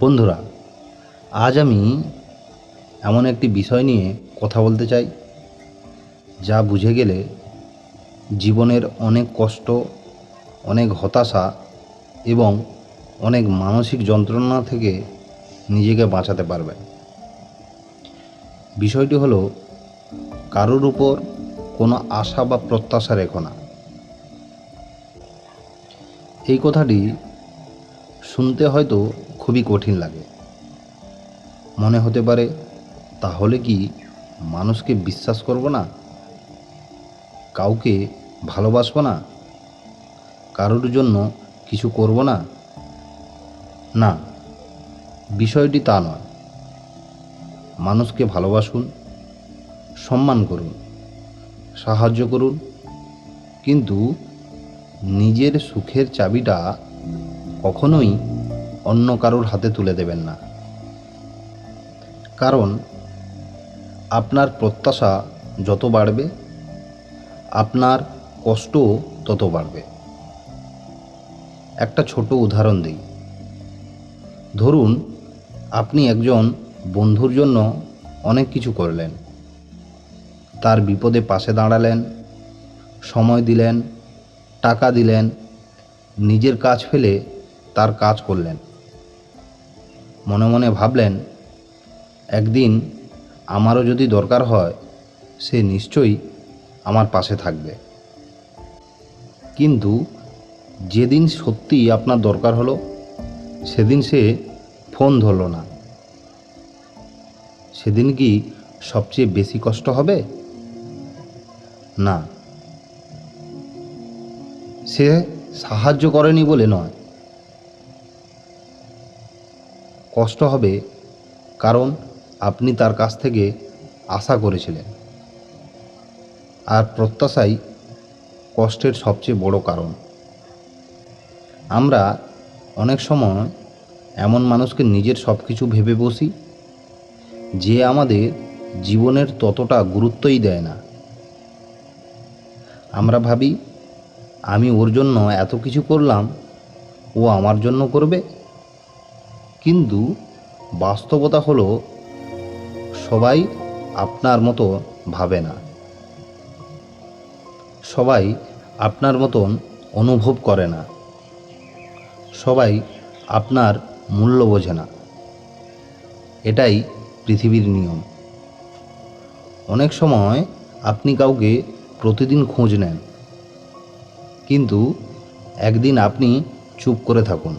বন্ধুরা, আজ আমি এমন একটি বিষয় নিয়ে কথা বলতে চাই, যা বুঝে গেলে জীবনের অনেক কষ্ট, অনেক হতাশা এবং অনেক মানসিক যন্ত্রণা থেকে নিজেকে বাঁচাতে পারবেন। বিষয়টি হলো, কারোর উপর কোনো আশা বা প্রত্যাশা রেখো না। এই কথাটি শুনতে হয়তো খুবই কঠিন লাগে। মনে হতে পারে, তাহলে কি মানুষকে বিশ্বাস করব না, কাউকে ভালোবাসবো না, কারোর জন্য কিছু করব না? না, বিষয়টি তা নয়। মানুষকে ভালোবাসুন, সম্মান করুন, সাহায্য করুন, কিন্তু নিজের সুখের চাবিটা কখনোই অন্য কারোর হাতে তুলে দেবেন না। কারণ আপনার প্রত্যাশা যত বাড়বে, আপনার কষ্টও তত বাড়বে। একটা ছোট উদাহরণ দিই। ধরুন, আপনি একজন বন্ধুর জন্য অনেক কিছু করলেন। তার বিপদে পাশে দাঁড়ালেন, সময় দিলেন, টাকা দিলেন, নিজের কাজ ফেলে তার কাজ করলেন। মনে মনে ভাবলেন, একদিন আমারও যদি দরকার হয়, সে নিশ্চয়ই আমার পাশে থাকবে। কিন্তু যেদিন সত্যিই আপনার দরকার হলো, সেদিন সে ফোন ধরল না। সেদিন কি সবচেয়ে বেশি কষ্ট হবে? না, সে সাহায্য করেনি বলে নয়। কষ্ট হবে কারণ আপনি তার কাছ থেকে আশা করেছিলেন। আর প্রত্যাশাই কষ্টের সবচেয়ে বড় কারণ। আমরা অনেক সময় এমন মানুষকে নিজের সব কিছু ভেবে বসি, যে আমাদের জীবনের ততটা গুরুত্বই দেয় না। আমরা ভাবি, আমি ওর জন্য এত কিছু করলাম, ও আমার জন্য করবে। কিন্তু বাস্তবতা হলো, সবাই আপনার মতো ভাবে না। সবাই আপনার মতন অনুভব করে না। সবাই আপনার মূল্য বোঝে না। এটাই পৃথিবীর নিয়ম। অনেক সময় আপনি কাউকে প্রতিদিন খোঁজ নেন, কিন্তু একদিন আপনি চুপ করে থাকুন।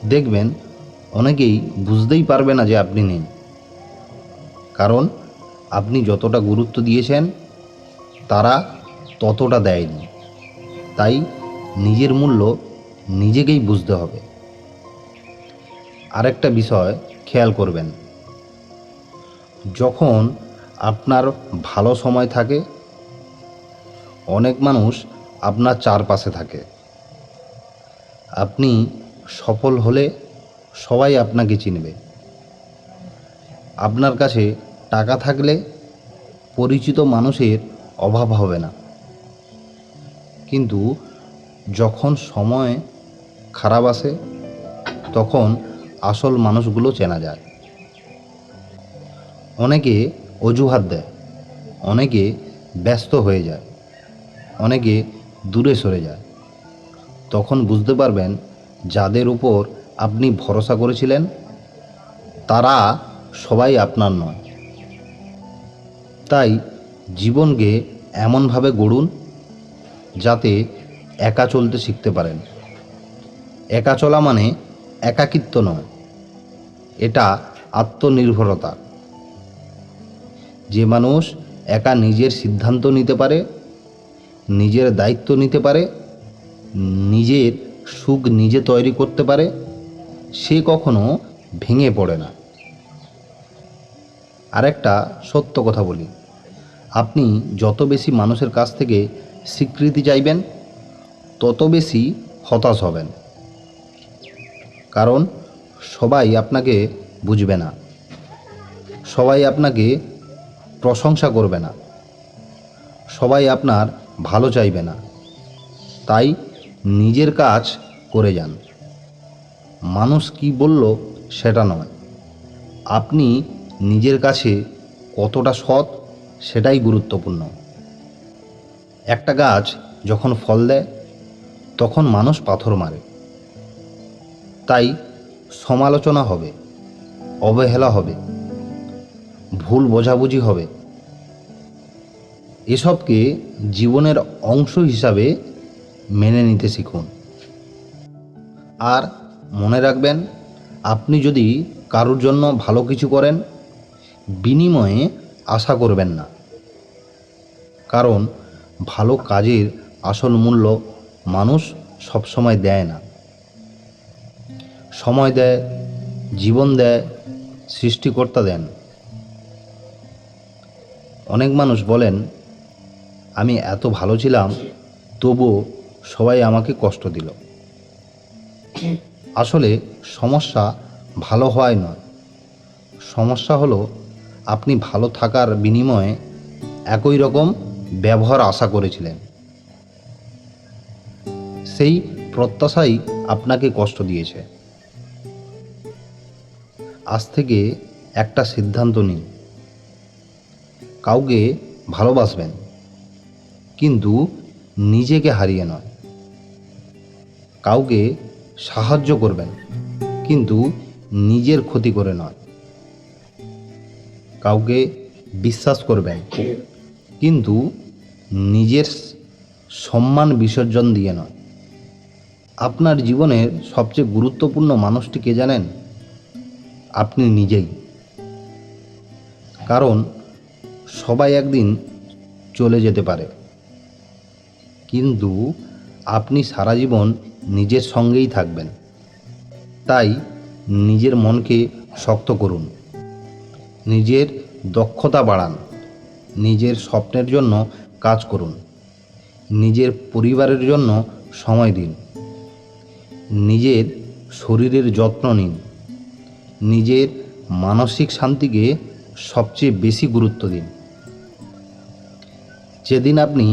দেখবেন অনেকেই বুঝতেই পারবে না যে আপনি নেই। কারণ আপনি যতটা গুরুত্ব দিয়েছেন, তারা ততটা দেয়নি। তাই নিজের মূল্য নিজেকেই বুঝতে হবে। আরেকটা বিষয় খেয়াল করবেন, যখন আপনার ভালো সময় থাকে, অনেক মানুষ আপনার চারপাশে থাকে। আপনি সফল হলে সবাই আপনাকে চিনবে। আপনার কাছে টাকা থাকলে পরিচিত মানুষের অভাব হবে না। কিন্তু যখন সময় খারাপ আসে, তখন আসল মানুষগুলো চেনা যায়। অনেকে অজুহাত দেয়, অনেকে ব্যস্ত হয়ে যায়, অনেকে দূরে সরে যায়। তখন বুঝতে পারবেন, যাদের উপর আপনি ভরসা করেছিলেন, তারা সবাই আপনার নয়। তাই জীবনকে এমনভাবে গড়ুন, যাতে একা চলতে শিখতে পারেন। একা চলা মানে একাকিত্ব নয়, এটা আত্মনির্ভরতা। যে মানুষ একা নিজের সিদ্ধান্ত নিতে পারে, নিজের দায়িত্ব নিতে পারে, নিজের সুখ নিজে তৈরি করতে পারে, সে কখনো ভেঙে পড়ে না। আরেকটা সত্য কথা বলি, আপনি যত বেশি মানুষের কাছ থেকে স্বীকৃতি চাইবেন, তত বেশি হতাশ হবেন। কারণ সবাই আপনাকে বুঝবে না, সবাই আপনাকে প্রশংসা করবে না, সবাই আপনার ভালো চাইবে না। তাই নিজের কাজ করে যান। মানুষ কি বলল সেটা নয়, আপনি নিজের কাছে কতটা সৎ সেটাই গুরুত্বপূর্ণ। একটা গাছ যখন ফল দেয় তখন মানুষ পাথর মারে, তাই সমালোচনা হবে, অবহেলা হবে, ভুল বোঝাবুঝি হবে। এসবকে জীবনের অংশ হিসাবে মেনে নিতে শিখুন। আর মনে রাখবেন, আপনি যদি কারোর জন্য ভালো কিছু করেন, বিনিময়ে আশা করবেন না, কারণ ভালো কাজের আসল মূল্য মানুষ সবসময় দেয় না। সময় দেয়, জীবন দেয়, সৃষ্টিকর্তা দেন। অনেক মানুষ বলেন, আমি এত ভালো ছিলাম তবুও সবাই আমাকে কষ্ট দিল। আসলে সমস্যা ভালো হওয়ায় নয়, সমস্যা হলো আপনি ভালো থাকার বিনিময়ে একই রকম ব্যবহার আশা করেছিলেন। সেই প্রত্যাশাই আপনাকে কষ্ট দিয়েছে। আজ থেকে একটা সিদ্ধান্ত নিন, কাউকে ভালোবাসবেন, কিন্তু নিজেকে হারিয়ে নয়। কাউকে সাহায্য করবেন, কিন্তু নিজের ক্ষতি করে নয়। কাউকে বিশ্বাস করবেন, কিন্তু নিজের সম্মান বিসর্জন দিয়ে নয়। আপনার জীবনের সবচেয়ে গুরুত্বপূর্ণ মানুষটি কে জানেন? আপনি নিজেই। কারণ সবাই একদিন চলে যেতে পারে, কিন্তু আপনি সারা জীবন নিজের সঙ্গেই থাকবেন। তাই নিজের মনকে শক্ত করুন, নিজের দক্ষতা বাড়ান, নিজের স্বপ্নের জন্য কাজ করুন, নিজের পরিবারের জন্য সময় দিন, নিজের শরীরের যত্ন নিন, নিজের মানসিক শান্তিকে সবচেয়ে বেশি গুরুত্ব দিন। যেদিন আপনি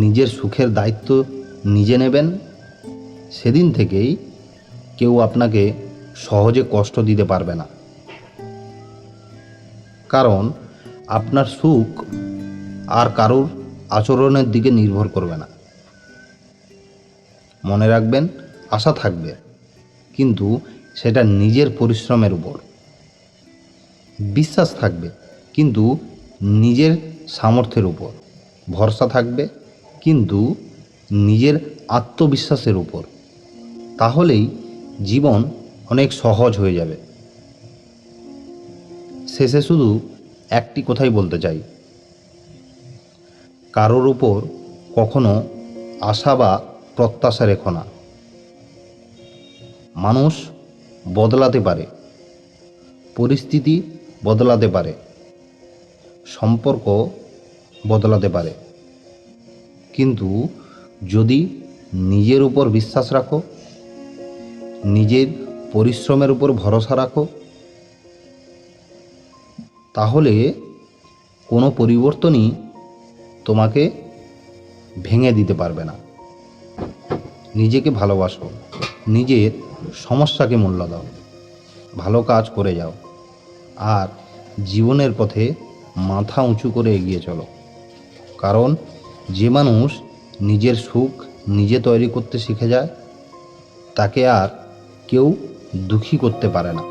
নিজের সুখের দায়িত্ব নিজে নেবেন, সেদিন থেকেই কেউ আপনাকে সহজে কষ্ট দিতে পারবে না। কারণ আপনার সুখ আর কারোর আচরণের দিকে নির্ভর করবে না। মনে রাখবেন, আশা থাকবে, কিন্তু সেটা নিজের পরিশ্রমের উপর। বিশ্বাস থাকবে, কিন্তু নিজের সামর্থ্যের উপর। ভরসা থাকবে, কিন্তু নিজের আত্মবিশ্বাসের উপর। তাহলেই জীবন অনেক সহজ হয়ে যাবে। শেষে শুধু একটি কথাই বলতে চাই, কারোর উপর কখনো আশা বা প্রত্যাশা রেখো না। মানুষ বদলাতে পারে, পরিস্থিতি বদলাতে পারে, সম্পর্ক বদলাতে পারে, কিন্তু যদি নিজের উপর বিশ্বাস রাখো, নিজের পরিশ্রমের উপর ভরসা রাখো, তাহলে কোনো পরিবর্তনই তোমাকে ভেঙে দিতে পারবে না। নিজেকে ভালোবাসো, নিজের সমস্যাকে মূল্য দাও, ভালো কাজ করে যাও, আর জীবনের পথে মাথা উঁচু করে এগিয়ে চলো। কারণ যে মানুষ নিজের সুখ নিজে তৈরি করতে শিখে যায়, তাকে আর কেউ দুঃখী করতে পারে না।